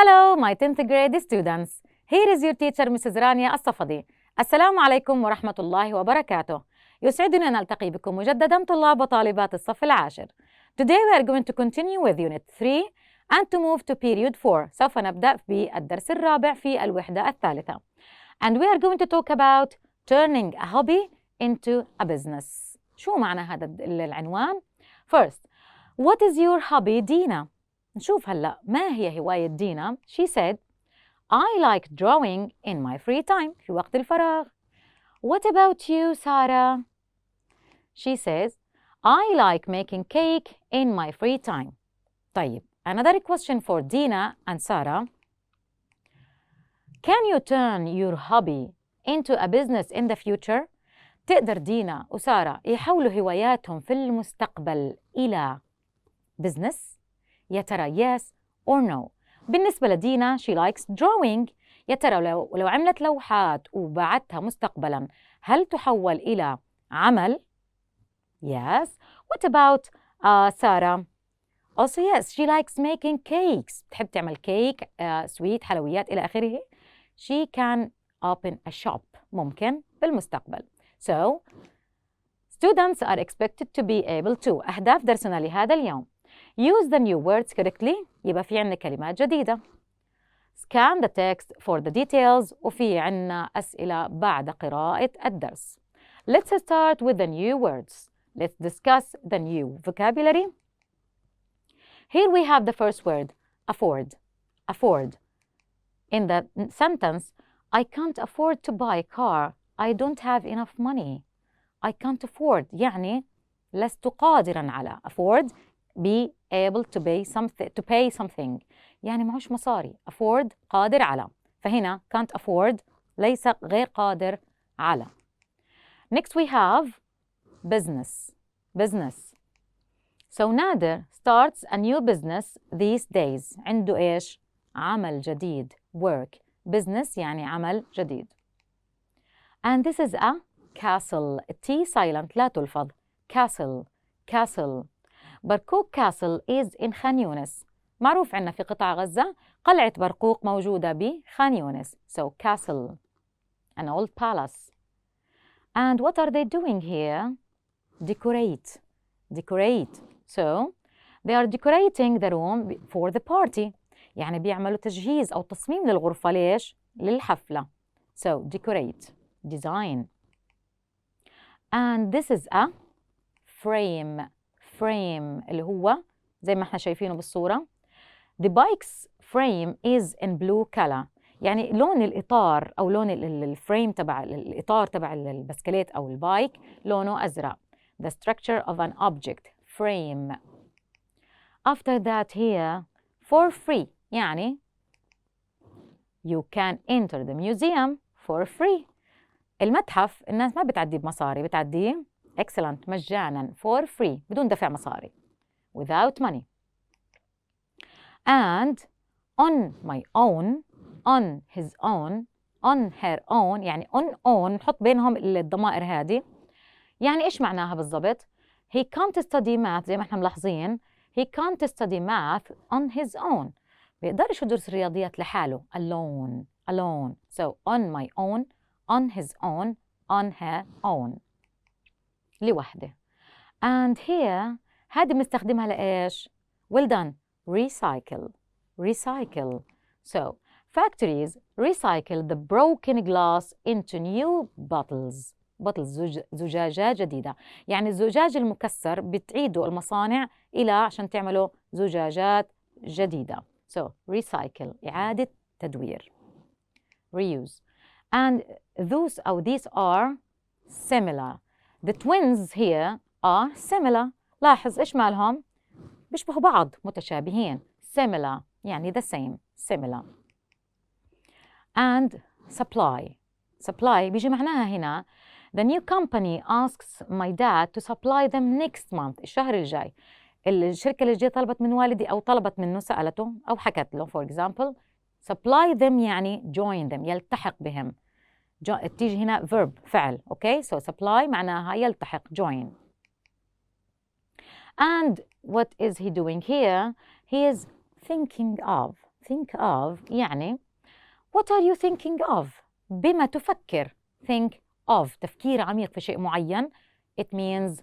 Hello, my 10th grade students. Here is your teacher, Mrs. رانيا الصفدي. السلام عليكم ورحمة الله وبركاته. يسعدني أن ألتقي بكم مجدداً طلاب وطالبات الصف العاشر. Today we are going to continue with Unit 3 and to move to Period 4. سوف نبدأ بالدرس الرابع في الوحدة الثالثة. And we are going to talk about turning a hobby into a business. شو معنى هذا العنوان؟ First, what is your hobby, دينا؟ نشوف هلأ ما هي هواية دينا. She said, I like drawing in my free time. في وقت الفراغ. What about you, Sarah? She says, I like making cake in my free time. طيب, another question for Dina and Sarah. Can you turn your hobby into a business in the future? تقدر دينا وسارة يحولوا هواياتهم في المستقبل إلى business؟ يا ترى yes or no. بالنسبة لدينا she likes drawing. يا ترى لو عملت لوحات وبعتها مستقبلا هل تحول إلى عمل؟ Yes. What about Sarah? Also yes, she likes making cakes. تحب تعمل كيك, sweet, حلويات إلى آخره. She can open a shop. ممكن بالمستقبل. So, students are expected to be able to. أهداف درسنا لهذا اليوم. Use the new words correctly. يبقى في عنا كلمات جديدة. Scan the text for the details. وفي عنا أسئلة بعد قراءة الدرس. Let's start with the new words. Let's discuss the new vocabulary. Here we have the first word, afford. Afford. In the sentence, I can't afford to buy a car. I don't have enough money. I can't afford. يعني لست قادراً على. Afford. Be able to pay something. يعني معوش مصاري. Afford قادر على. فهنا can't afford ليس غير قادر على. Next we have business. Business. So نادر starts a new business these days. عنده إيش؟ عمل جديد. Work. Business يعني عمل جديد. And this is a castle. T silent لا تلفظ. Castle. Castle. برقوق castle is in خان يونس. معروف عنا في قطاع غزة قلعة برقوق موجودة بخان يونس. So castle. An old palace. And what are they doing here? Decorate. Decorate. So they are decorating the room for the party. يعني بيعملوا تجهيز أو تصميم للغرفة. ليش؟ للحفلة. So decorate. Design. And this is a frame. Frame اللي هو زي ما احنا شايفينه بالصورة. The bike's frame is in blue color. يعني لون الإطار أو لون الفريم تبع الإطار تبع البسكليت أو البايك لونه أزرق. The structure of an object. Frame. After that here, for free. يعني you can enter the museum for free. المتحف الناس ما بتعدي بمصاري, بتعديه excellent مجانا for free بدون دفع مصاري. Without money. And on my own, on his own, on her own يعني on نحط بينهم الضمائر هذه. يعني إيش معناها بالضبط؟ He can't study math زي ما احنا ملاحظين. He can't study math on his own. بيقدرش يدرس الرياضيات لحاله. Alone. Alone. So on my own, on his own, on her own. لوحده. And here هذه بنستخدمها لإيش؟ Well done. Recycle. Recycle. So factories recycle the broken glass into new bottles. bottles زجاجات جديدة. يعني الزجاج المكسر بتعيدوا المصانع إلى عشان تعملوا زجاجات جديدة. So recycle. إعادة تدوير. Reuse. And these are similar. The twins here are similar. لاحظ إيش مالهم؟ بيشبهوا بعض, متشابهين. Similar يعني the same. Similar. And supply. Supply بيجي معناها هنا the new company asks my dad to supply them next month. الشهر الجاي. الشركة اللي جاي طلبت من والدي أو طلبت منه سألته أو حكت له for example. Supply them يعني join them يلتحق بهم. تيجي هنا verb فعل. Okay, so supply معناها يلتحق join. And what is he doing here? He is thinking of. think of يعني what are you thinking of؟ بما تفكر. think of تفكير عميق في شيء معين. it means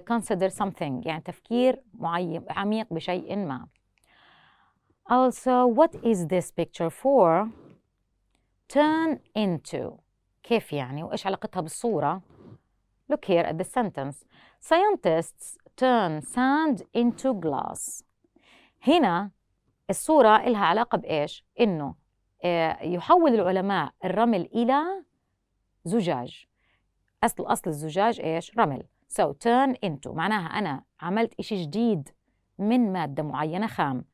consider something يعني تفكير عميق بشيء ما. Also, what is this picture for? turn into كيف يعني وإيش علاقتها بالصورة؟ Look here at the sentence. Scientists turn sand into glass. هنا الصورة إلها علاقة بإيش؟ إنه يحول العلماء الرمل إلى زجاج. أصل الزجاج إيش؟ رمل. So turn into معناها أنا عملت إشي جديد من مادة معينة خام.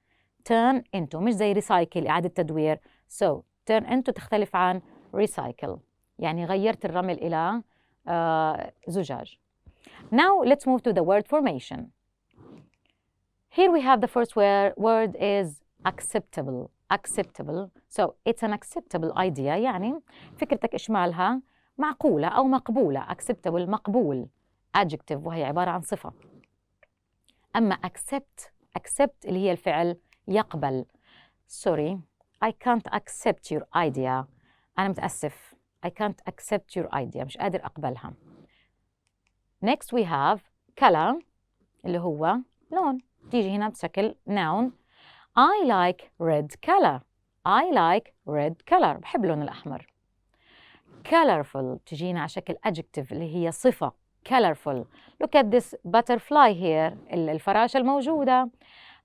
turn into مش زي recycle إعادة تدوير. So turn into تختلف عن recycle يعني غيرت الرمل إلى زجاج. Now let's move to the word formation. Here we have the first word is acceptable. Acceptable. So it's an acceptable idea يعني فكرتك إشمالها معقولة أو مقبولة. acceptable مقبول. adjective وهي عبارة عن صفة. أما accept اللي هي الفعل يقبل. Sorry, I can't accept your idea. أنا متأسف. I can't accept your idea. مش قادر أقبلها. Next we have color اللي هو لون. تيجي هنا بشكل noun. I like red color. I like red color. بحب اللون الأحمر. Colorful تجينا على شكل adjective اللي هي صفة. Colorful. Look at this butterfly here. الفراشة الموجودة.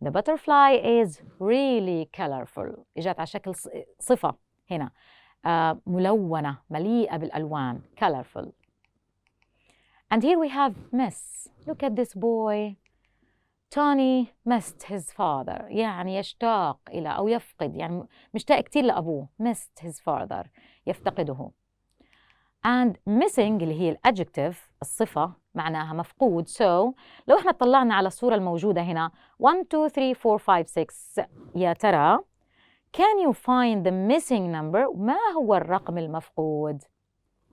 The butterfly is really colorful. إجت على شكل صفة هنا. ملونة مليئة بالألوان. Colorful. And here we have miss. Look at this boy. Tony missed his father. يعني يشتاق إلى أو يفقد يعني مشتاق كتير لأبوه. missed his father. يفتقده. And missing اللي هي الادجكتيف الصفة معناها مفقود. So لو احنا طلعنا على الصورة الموجودة هنا 1 2 3 4 5 6 يا ترى can you find the missing number؟ ما هو الرقم المفقود؟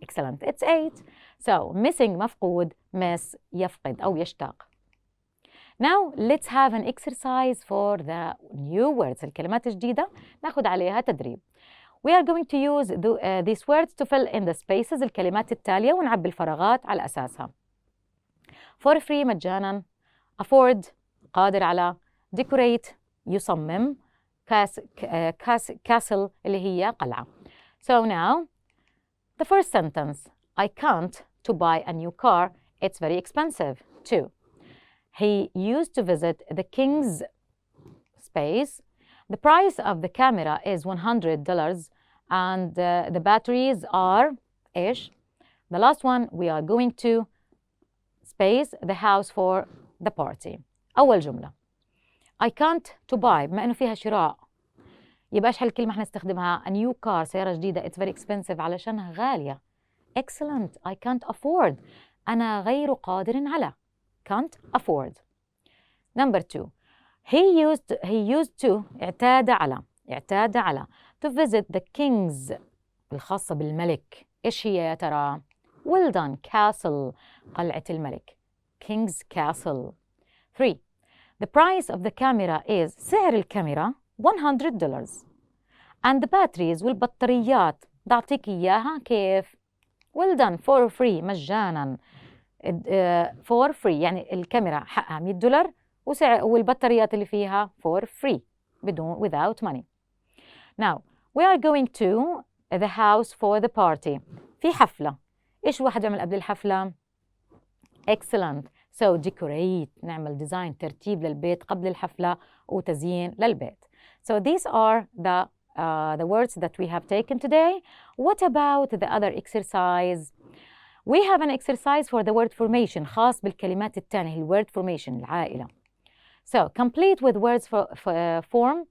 Excellent. It's 8. So missing مفقود. miss يفقد أو يشتاق. Now let's have an exercise for the new words. الكلمات الجديدة ناخد عليها تدريب. We are going to use these words to fill in the spaces. الكلمات التالية ونعبي الفراغات على أساسها. For free مجانا. Afford قادر على. Decorate يصمم. Castle اللي هي قلعة. So now the first sentence. I can't to buy a new car. It's very expensive. 2. He used to visit the King's space. The price of the camera is $100 and the batteries are إيش؟ The last one we are going to space the house for the party. أول جملة I can't to buy بما إنه فيها شراء يبقى إيش هالكلمة إحنا نستخدمها a new car سيارة جديدة it's very expensive علشانها غالية. Excellent. I can't afford أنا غير قادر على. Can't afford. Number 2. He used to اعتاد على to visit the king's الخاصة بالملك. إيش هي يا ترى؟ Well done. Castle قلعة الملك. King's Castle. 3. The price of the camera is سعر الكاميرا $100 and the batteries والبطاريات بعطيك إياها كيف؟ Well done. For free مجانا. For free يعني الكاميرا حقها $100 والبطاريات اللي فيها for free بدون without money. Now we are going to the house for the party. في حفلة. إيش الواحد يعمل قبل الحفلة؟ Excellent. So decorate نعمل design ترتيب للبيت قبل الحفلة وتزيين للبيت. So these are the words that we have taken today. What about the other exercise? We have an exercise for the word formation خاص بالكلمات التانية word formation العائلة. So complete with words from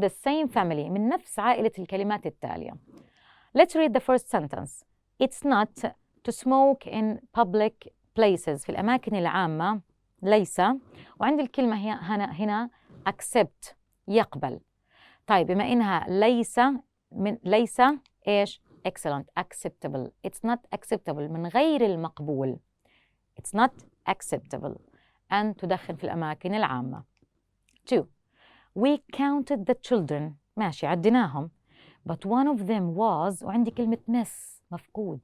the same family من نفس عائلة الكلمات التالية. Let's read the first sentence. It's not to smoke in public places في الأماكن العامة ليس وعندي الكلمة هنا accept يقبل. طيب بما إنها ليس إيش؟ Excellent. Acceptable. It's not acceptable من غير المقبول. It's not acceptable. أن تدخن في الأماكن العامة. 2. We counted the children. ماشي عديناهم. But one of them was، وعندي كلمة miss، مفقود.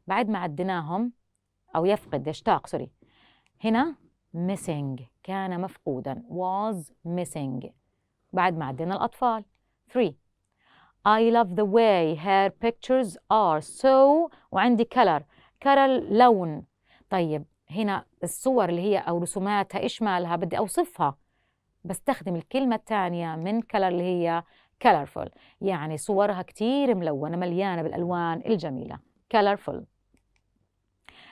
بعد ما عديناهم أو يفقد، يشتاق سوري، هنا missing، كان مفقودا، was missing. بعد ما عدينا الأطفال. 3. I love the way her pictures are so، وعندي color لون. طيب هنا الصور اللي هي أو رسوماتها إيش مالها؟ بدي أوصفها، بستخدم الكلمة الثانية من color اللي هي colorful، يعني صورها كتير ملونة مليانة بالألوان الجميلة. colorful.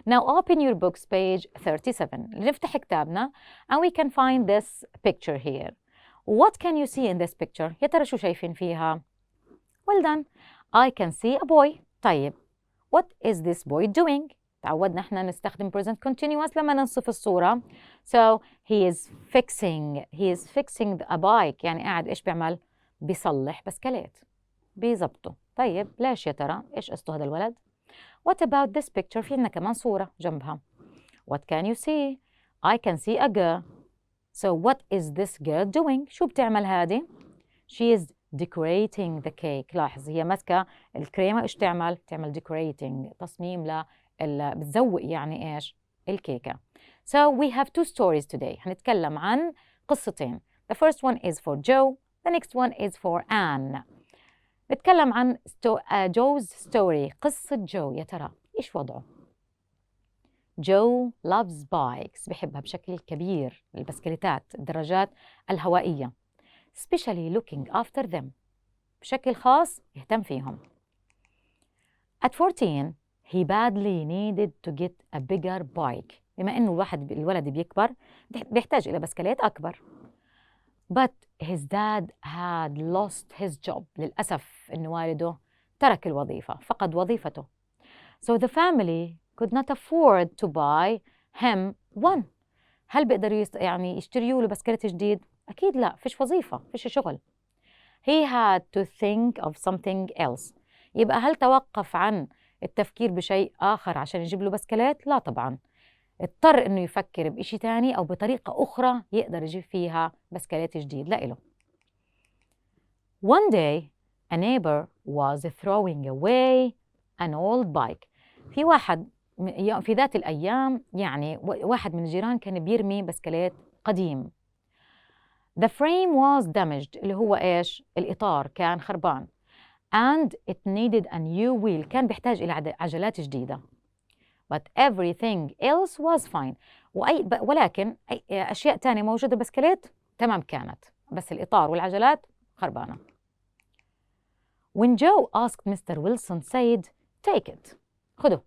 Now open your books page 37. نفتح كتابنا and we can find this picture here. What can you see in this picture؟ يا ترى شو شايفين فيها؟ Well done. I can see a boy. طيب what is this boy doing؟ تعودنا احنا نستخدم present continuous لما ننصف الصورة. So he is fixing a bike، يعني قاعد ايش بيعمل؟ بيصلح بسكليت، بيزبطه. طيب ليش يا ترى؟ ايش قصته هذا الولد؟ What about this picture؟ في عنا كمان صورة جنبها. What can you see؟ I can see a girl. So what is this girl doing؟ شو بتعمل هذه؟ She is decorating the cake. لاحظ هي ماسكة الكريمة، إيش تعمل؟ تعمل decorating، تصميم بتزوق يعني إيش؟ الكيكة. So we have 2 stories today. هنتكلم عن قصتين. The first one is for Joe. The next one is for Anne. نتكلم عن Joe's story. قصة جو، يا ترى إيش وضعه؟ Joe loves bikes، بحبها بشكل كبير، البسكليتات، الدراجات الهوائية. especially looking after them، بشكل خاص يهتم فيهم. At 14 he badly needed to get a bigger bike. بما إنه الولد بيكبر بيحتاج إلى بسكليت أكبر. But his dad had lost his job. للأسف إن والده ترك الوظيفة، فقد وظيفته. So the family could not afford to buy him one. هل بيقدروا يعني يشتريوا له بسكليت جديد؟ أكيد لا، فيش وظيفة، فيش شغل. He had to think of something else. يبقى هل توقف عن التفكير بشيء آخر عشان يجيب له بسكليت؟ لا طبعاً. اضطر إنه يفكر بإشي تاني أو بطريقة أخرى يقدر يجيب فيها بسكليت جديد لإله. One day a neighbor was throwing away an old bike. في واحد في ذات الأيام، يعني واحد من الجيران كان بيرمي بسكليت قديم. The frame was damaged، اللي هو إيش؟ الإطار كان خربان. And it needed a new wheel، كان بيحتاج إلى عجلات جديدة. But everything else was fine. ولكن أشياء تانية موجودة بسكليت تمام كانت، بس الإطار والعجلات خربانة. When Joe asked Mr. Wilson said take it، خده،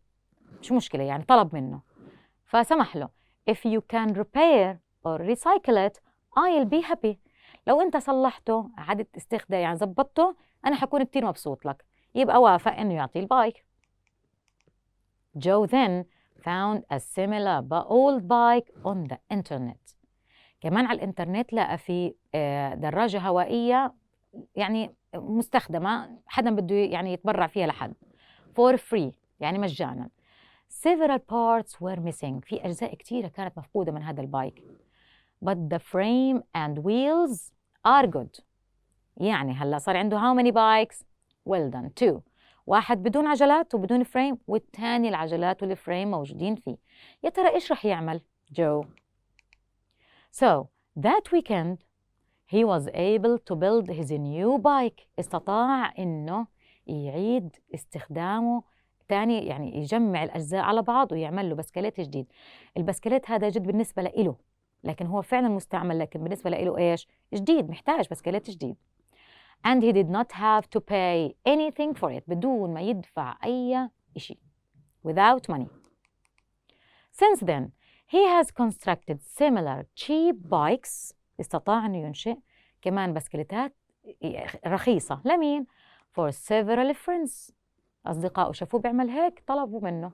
مش مشكلة، يعني طلب منه فسمح له. If you can repair or recycle it I'll be happy. لو أنت صلحته، عدت استخدامه، يعني زبطته، أنا حكون كتير مبسوط لك. يبقى وافق إنه يعطيه البايك. Joe then found a similar old bike on the internet. كمان على الإنترنت لقى في دراجة هوائية يعني مستخدمة، حدا بده يعني يتبرع فيها لحد for free، يعني مجانا. Several parts were missing، في أجزاء كتيرة كانت مفقودة من هذا البايك. But the frame and wheels are good. يعني هلا صار عنده how many bikes؟ Well done. 2. واحد بدون عجلات وبدون فريم، والثاني العجلات والفريم موجودين فيه. يا ترى إيش رح يعمل جو؟ So that weekend he was able to build his new bike. استطاع إنه يعيد استخدامه تاني، يعني يجمع الأجزاء على بعض ويعمل له بسكليت جديد. البسكليت هذا جد بالنسبة له، لكن هو فعلا مستعمل، لكن بالنسبة له إيش؟ جديد، محتاج بسكليت جديد. And he did not have to pay anything for it، بدون ما يدفع أي شيء. Without money. Since then he has constructed similar cheap bikes. استطاع أن ينشئ كمان بسكليتات رخيصة. لمين؟ For several friends. أصدقائه شافوه بيعمل هيك، طلبوا منه.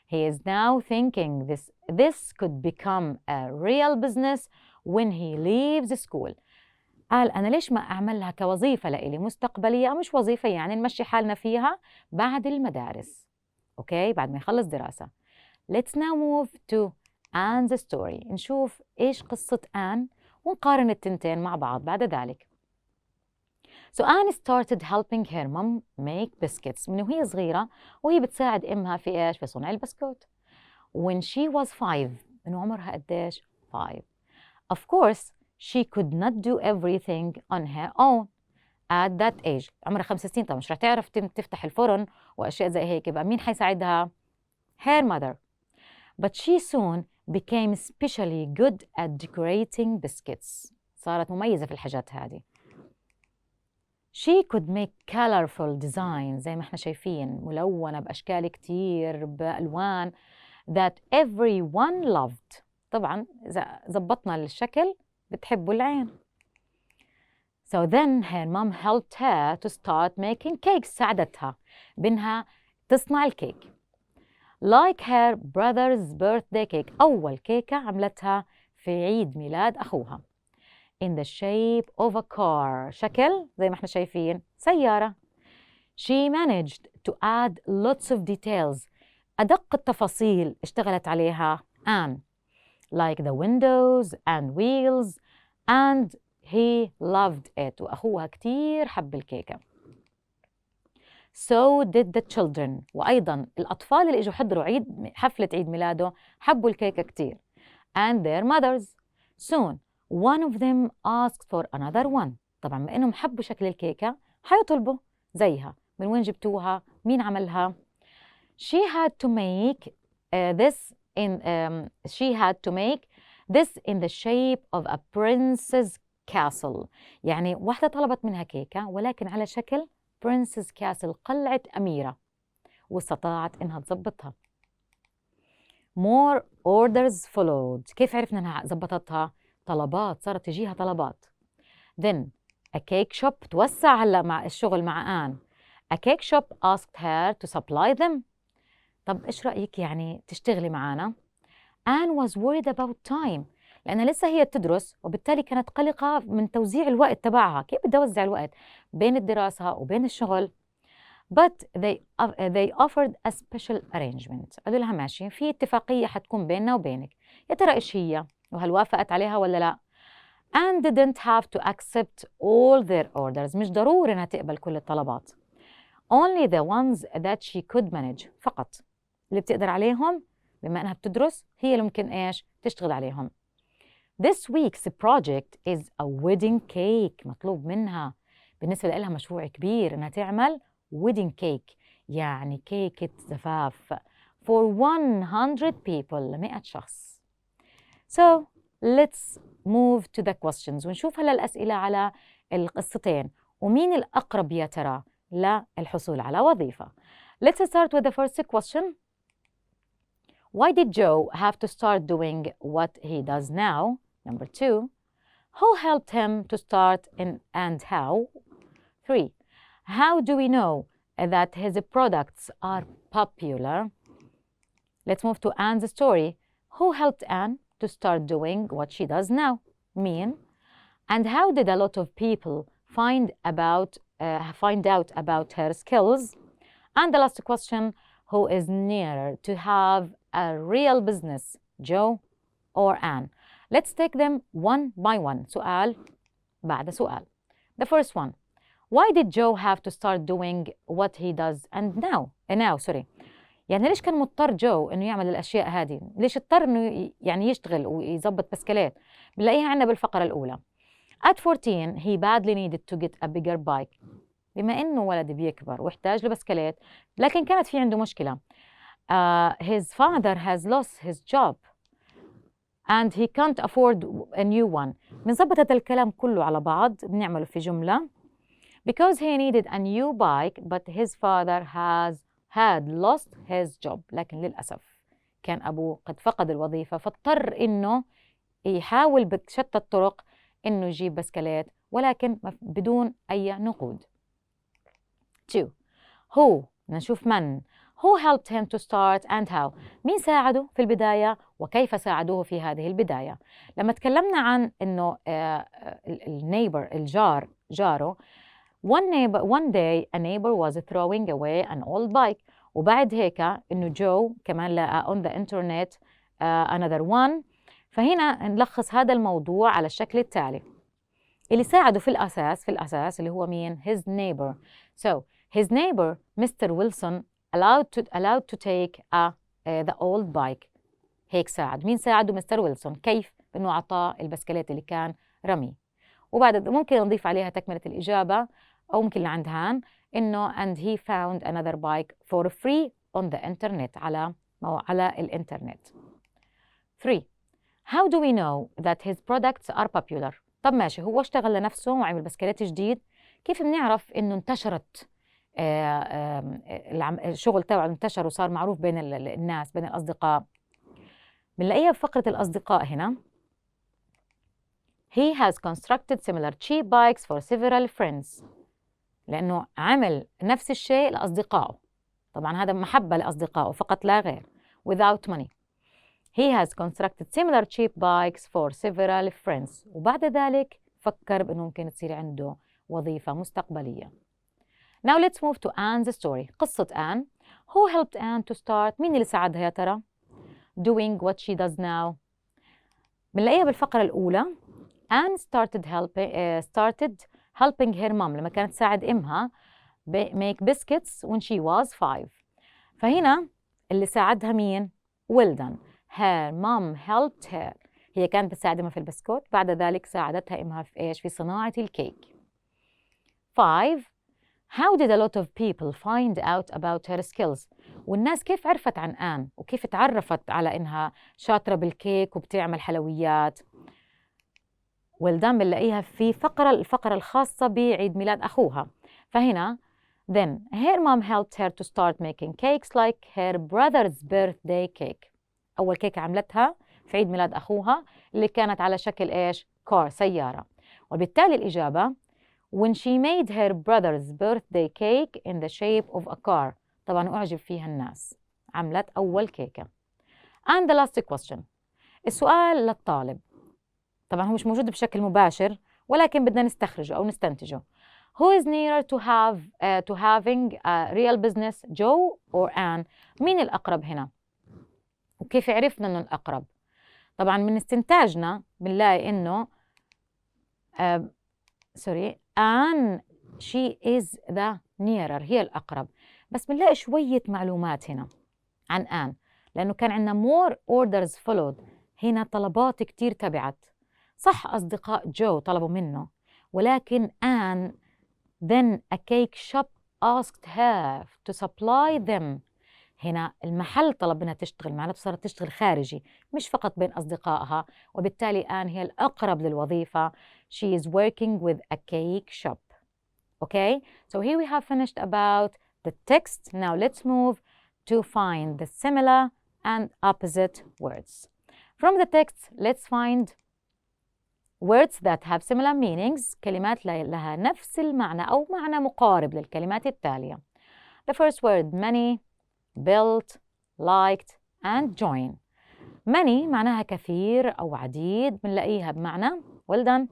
He is now thinking this could become a real business when he leaves school. قال أنا ليش ما أعملها كوظيفة لإلي مستقبلية، أو مش وظيفة يعني نمشي حالنا فيها بعد المدارس، أوكي، بعد ما يخلص دراسة. Let's now move to Anne's story. نشوف إيش قصة آن ونقارن التنتين مع بعض بعد ذلك. So Anne started helping her mom make biscuits من وهي صغيرة، وهي بتساعد أمها في إيش؟ في صنع البسكوت. When she was 5 من عمرها قديش؟ 5. Of course she could not do everything on her own at that age. عمرها 5 سنين، طبعا مش رح تعرف تفتح الفرن وأشياء زي هيك، يبقى مين حيساعدها؟ Her mother. But she soon became especially good at decorating biscuits. صارت مميزة في الحاجات هذه. She could make colorful designs زي ما احنا شايفين، ملونة بأشكال كتير بألوان that everyone loved. طبعا إذا زبطنا الشكل بتحبوا العين. So then her mom helped her to start making cakes. ساعدتها بأنها تصنع الكيك. Like her brother's birthday cake. أول كيكة عملتها في عيد ميلاد أخوها. In the shape of a car. شكل زي ما احنا شايفين سيارة. She managed to add lots of details. أدق التفاصيل اشتغلت عليها Anne. Like the windows and wheels, and he loved it. وأخوها كتير حب الكيكة. So did the children. وأيضاً الأطفال اللي إجوا حضروا حفلة عيد ميلاده حبوا الكيكة كتير. And their mothers. Soon one of them asked for another one. طبعاً بما إنهم حبوا شكل الكيكة حيطلبوا زيها. من وين جبتوها؟ مين عملها؟ She had to make this in the shape of a princess castle. يعني واحدة طلبت منها كيكة ولكن على شكل princess castle، قلعة أميرة، واستطاعت إنها تزبطها. More orders followed. كيف عرفنا إنها زبطتها؟ طلبات، صارت تجيها طلبات. Then a cake shop توسع هلا مع الشغل مع آن. A cake shop asked her to supply them. طب إيش رأيك يعني تشتغلي معانا؟ Anne was worried about time، لأنها لسه هي تدرس وبالتالي كانت قلقة من توزيع الوقت تبعها، كيف بدها توزع الوقت بين الدراسة وبين الشغل. But they offered a special arrangement. قالوا لها ماشي، في اتفاقية حتكون بيننا وبينك، يا ترى إيش هي؟ وهل وافقت عليها ولا لا؟ Anne didn't have to accept all their orders. مش ضروري إنها تقبل كل الطلبات. Only the ones that she could manage. فقط اللي بتقدر عليهم، بما أنها بتدرس هي اللي ممكن إيش تشتغل عليهم. This week's project is a wedding cake. مطلوب منها بالنسبة لها مشروع كبير إنها تعمل wedding cake، يعني كيكة زفاف for 100 people، 100 شخص. So let's move to the questions ونشوف هلا الأسئلة على القصتين ومين الأقرب يا ترى للحصول على وظيفة. Let's start with the first question. Why did Joe have to start doing what he does now? Number 2. Who helped him to start and how? 3. How do we know that his products are popular? Let's move to Anne's story. Who helped Anne to start doing what she does now? مين? And how did a lot of people find out about her skills? And the last question, who is nearer to have a real business, Joe or Anne? Let's take them one by one. سؤال بعد سؤال. The first one. Why did Joe have to start doing what he does and now sorry. يعني ليش كان مضطر جو إنه يعمل الأشياء هذه؟ ليش اضطر إنه يعني يشتغل ويظبط بسكليت؟ بنلاقيها عندنا بالفقرة الأولى. At 14 he badly needed to get a bigger bike. بما إنه ولد بيكبر واحتاج لبسكليت، لكن كانت في عنده مشكلة. His father has lost his job and he can't afford a new one. بنظبط هذا الكلام كله على بعض بنعمله في جملة. Because he needed a new bike but his father had lost his job. لكن للأسف كان أبوه قد فقد الوظيفة، فاضطر إنه يحاول بشتى الطرق إنه يجيب بسكليت ولكن بدون أي نقود. 2. Who نشوف من. Who helped him to start and how. مين ساعده في البداية وكيف ساعدوه في هذه البداية. لما تكلمنا عن إنه النيبر جاره. One day a neighbor was throwing away an old bike. وبعد هيك إنه جو كمان لقى on the internet another one فهنا نلخص هذا الموضوع على الشكل التالي. اللي ساعده في الأساس اللي هو مين؟ his neighbor. So his neighbor Mr. Wilson allowed to take the old bike. هيك ساعد. مين ساعده؟ مستر ويلسون. كيف؟ بأنه أعطاه البسكليت اللي كان رمي. وبعد ممكن نضيف عليها تكملة الإجابة أو ممكن اللي عند هان إنه and he found another bike for free on the internet على الإنترنت. 3. How do we know that his products are popular؟ طب ماشي، هو اشتغل لنفسه وعمل بسكليت جديد، كيف بنعرف إنه انتشرت الشغل تبعه انتشر وصار معروف بين الناس، بين الأصدقاء؟ بنلاقيها بفقرة الأصدقاء هنا. He has constructed similar cheap bikes for several friends. لأنه عمل نفس الشيء لأصدقائه. طبعا هذا محبة لأصدقائه فقط لا غير. Without money. He has constructed similar cheap bikes for several friends. وبعد ذلك فكر بأنه ممكن تصير عنده وظيفة مستقبلية. Now let's move to Anne's story. قصة آن. Who helped Anne to start؟ مين اللي ساعدها يا ترى؟ Doing what she does now. بنلاقيها بالفقرة الأولى. Anne started helping her mom لما كانت تساعد أمها make biscuits when she was 5. فهنا اللي ساعدها مين؟ well done. Her mom helped her. هي كانت بتساعد أمها في البسكوت، بعد ذلك ساعدتها أمها في إيش؟ في صناعة الكيك. 5. How did a lot of people find out about her skills؟ والناس كيف عرفت عن آن وكيف تعرفت على إنها شاطرة بالكيك وبتعمل حلويات؟ well done بنلاقيها في الفقرة الخاصة بعيد ميلاد أخوها. فهنا then her mom helped her to start making cakes like her brother's birthday cake. أول كيكة عملتها في عيد ميلاد أخوها اللي كانت على شكل إيش؟ كار، سيارة. وبالتالي الإجابة when she made her brother's birthday cake in the shape of a car. طبعا أعجب فيها الناس. عملت أول كيكة. And the last question. السؤال للطالب. طبعا هو مش موجود بشكل مباشر ولكن بدنا نستخرجه أو نستنتجه. Who is nearer to having a real business, Joe or Anne؟ مين الأقرب هنا؟ وكيف عرفنا إنه الأقرب؟ طبعا من استنتاجنا بنلاقي إنه Anne she is the nearer، هي الأقرب. بس بنلاقي شوية معلومات هنا عن آن، لأنه كان عندنا more orders followed، هنا طلبات كتير تبعت. صح أصدقاء جو طلبوا منه، ولكن آن then a cake shop asked her to supply them. هنا المحل طلب منها تشتغل معنا، صارت تشتغل خارجي مش فقط بين أصدقائها، وبالتالي آن هي الأقرب للوظيفة. She is working with a cake shop. Okay, so here we have finished about the text. Now let's move to find the similar and opposite words. From the text, let's find words that have similar meanings. كلمات لها نفس المعنى أو معنى مقارب للكلمات التالية. The first word many, built, liked and join. many معناها كثير أو عديد، بنلاقيها بمعنى well done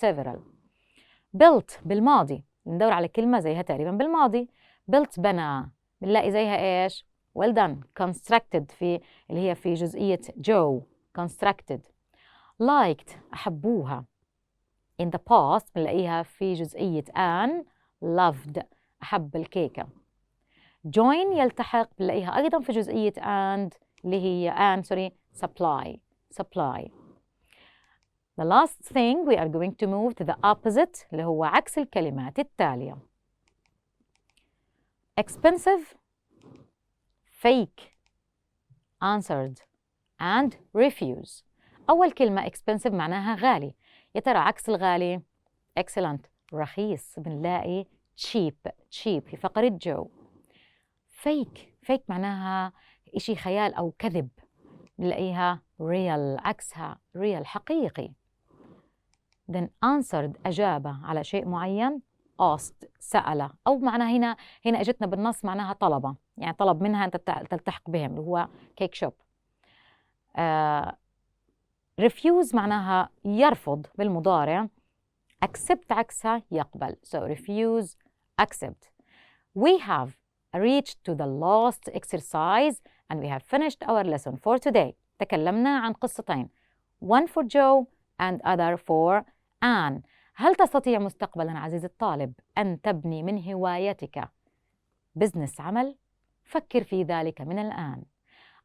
several. built بالماضي، ندور على كلمة زيها تقريبا بالماضي. built بنى، بنلاقي زيها إيش؟ well done constructed في اللي هي في جزئية جو constructed. liked أحبوها. in the past بنلاقيها في جزئية Anne loved أحب الكيكة. join يلتحق بنلاقيها أيضا في جزئية and اللي هي supply. The last thing we are going to move to the opposite اللي هو عكس الكلمات التالية. expensive, fake, answered and refuse. أول كلمة expensive معناها غالي. يا ترى عكس الغالي؟ excellent رخيص، بنلاقي cheap في فقرة جو. fake معناها إشي خيال أو كذب، بنلاقيها real عكسها real حقيقي. then answered أجاب على شيء معين. asked سأل، أو معناها هنا أجتنا بالنص معناها طلبة، يعني طلب منها أن تلتحق بهم اللي هو كيك شوب. refuse معناها يرفض بالمضارع. accept عكسها يقبل. so refuse accept. We have reached to the last exercise and we have finished our lesson for today. تكلمنا عن قصتين، one for Joe and other for Anne. هل تستطيع مستقبلاً عزيزي الطالب أن تبني من هوايتك بزنس عمل؟ فكر في ذلك من الآن.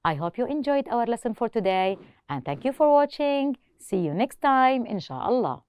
I hope you enjoyed our lesson for today and thank you for watching. See you next time إن شاء الله.